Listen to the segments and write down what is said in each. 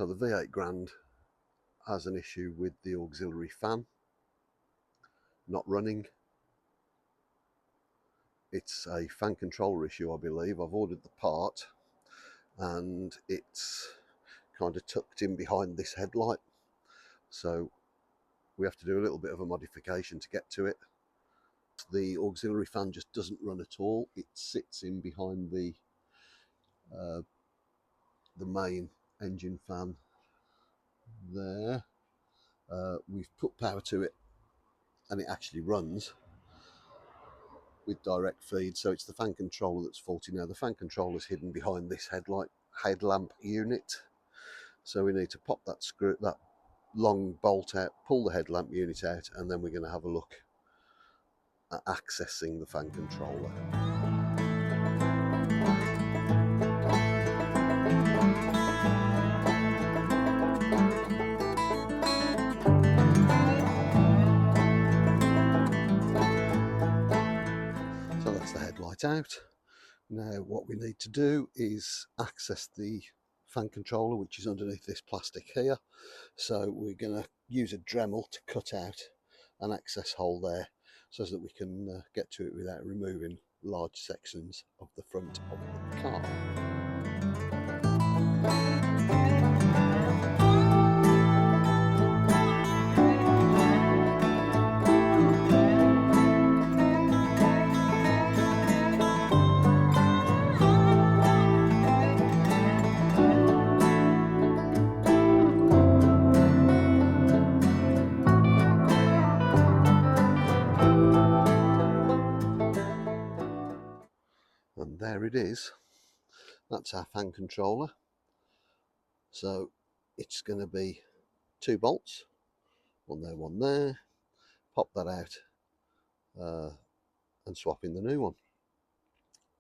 So the V8 Grand has an issue with the auxiliary fan not running. It's a fan controller issue, I believe. I've ordered the part and it's kind of tucked in behind this headlight, so we have to do a little bit of a modification to get to it. The auxiliary fan just doesn't run at all. It sits in behind the main engine fan there. We've put power to it and it actually runs with direct feed, so it's the fan controller that's faulty now. The fan controller is hidden behind this headlamp unit, so we need to pop that long bolt out, pull the headlamp unit out, and then we're going to have a look at accessing the fan controller. So that's the headlight out. Now what we need to do is access the fan controller, which is underneath this plastic here. So we're going to use a Dremel to cut out an access hole there so that we can get to it without removing large sections of the front of the car. And there it is. That's our fan controller. So it's going to be 2 bolts, one there. Pop that out and swap in the new one.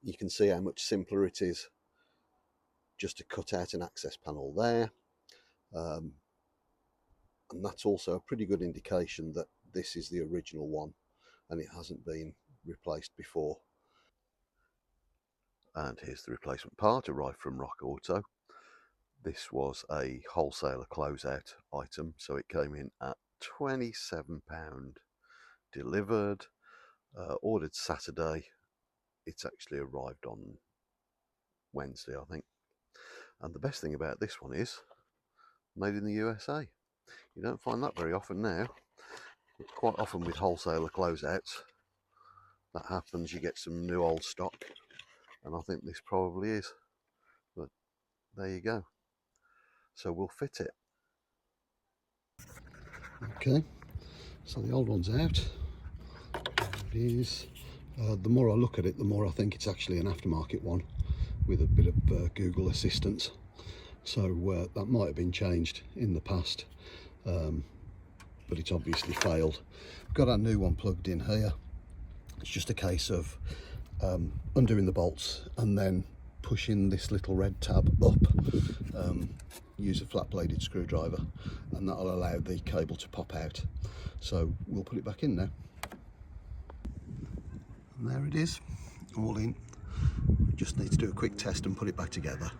You can see how much simpler it is just to cut out an access panel there. And that's also a pretty good indication that this is the original one and it hasn't been replaced before. And here's the replacement part, arrived from Rock Auto. This was a wholesaler closeout item, so it came in at £27 delivered, ordered Saturday. It's actually arrived on Wednesday, I think. And the best thing about this one is made in the USA. You don't find that very often now. Quite often with wholesaler closeouts, that happens, you get some new old stock. And I think this probably is, but there you go. So we'll fit it. Okay, so the old one's out. It is. The more I look at it, the more I think it's actually an aftermarket one with a bit of Google assistance. So that might have been changed in the past, but it's obviously failed. Got our new one plugged in here. It's just a case of undoing the bolts and then pushing this little red tab up. Use a flat bladed screwdriver and that'll allow the cable to pop out. So we'll put it back in now. And there it is, all in. Just need to do a quick test and put it back together.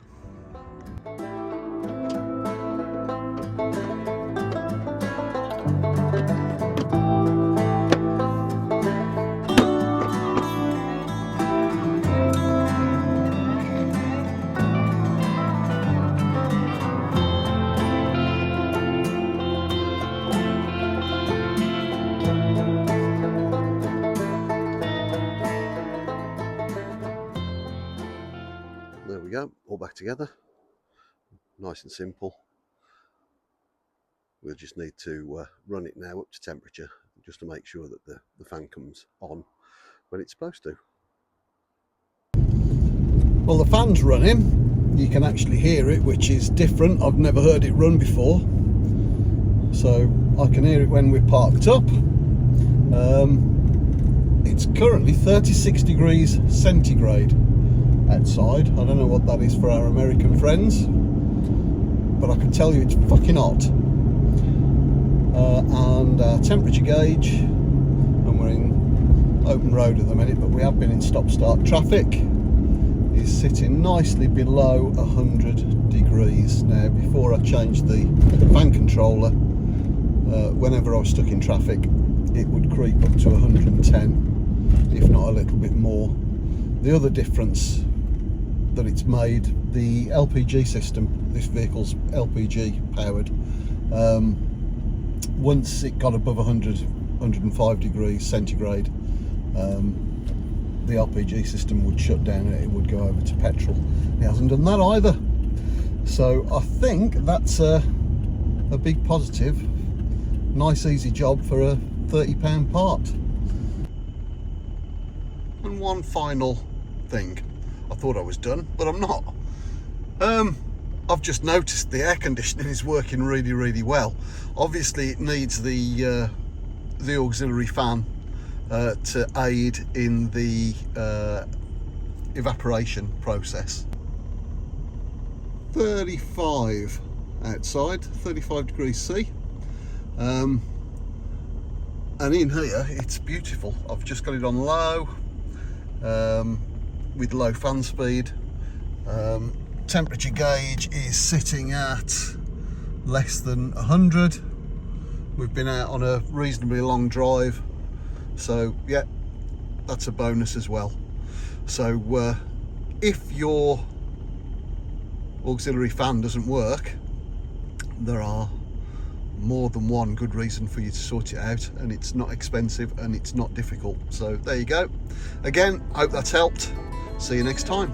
There we go, all back together, nice and simple. We'll just need to run it now up to temperature just to make sure that the fan comes on when it's supposed to. Well, the fan's running, you can actually hear it, which is different. I've never heard it run before, so I can hear it when we're parked up. It's currently 36 degrees centigrade outside. I don't know what that is for our American friends, but I can tell you it's fucking hot. And our temperature gauge, and we're in open road at the minute, but we have been in stop-start traffic, is sitting nicely below 100 degrees. Now, before I changed the fan controller, whenever I was stuck in traffic, it would creep up to 110, if not a little bit more. The other difference that it's made, the LPG system, this vehicle's LPG powered, once it got above 105 degrees centigrade, the LPG system would shut down and it would go over to petrol. It hasn't done that either, so I think that's a big positive. Nice easy job for a £30 part. And one final thing, I thought I was done, but I'm not. I've just noticed the air conditioning is working really well. Obviously it needs the auxiliary fan to aid in the evaporation process. 35 outside, 35 degrees C, and in here it's beautiful. I've just got it on low, with low fan speed. Temperature gauge is sitting at less than 100. We've been out on a reasonably long drive, so yeah, that's a bonus as well. So if your auxiliary fan doesn't work, there are more than one good reason for you to sort it out, and it's not expensive and it's not difficult. So there you go. Again, hope that's helped. See you next time.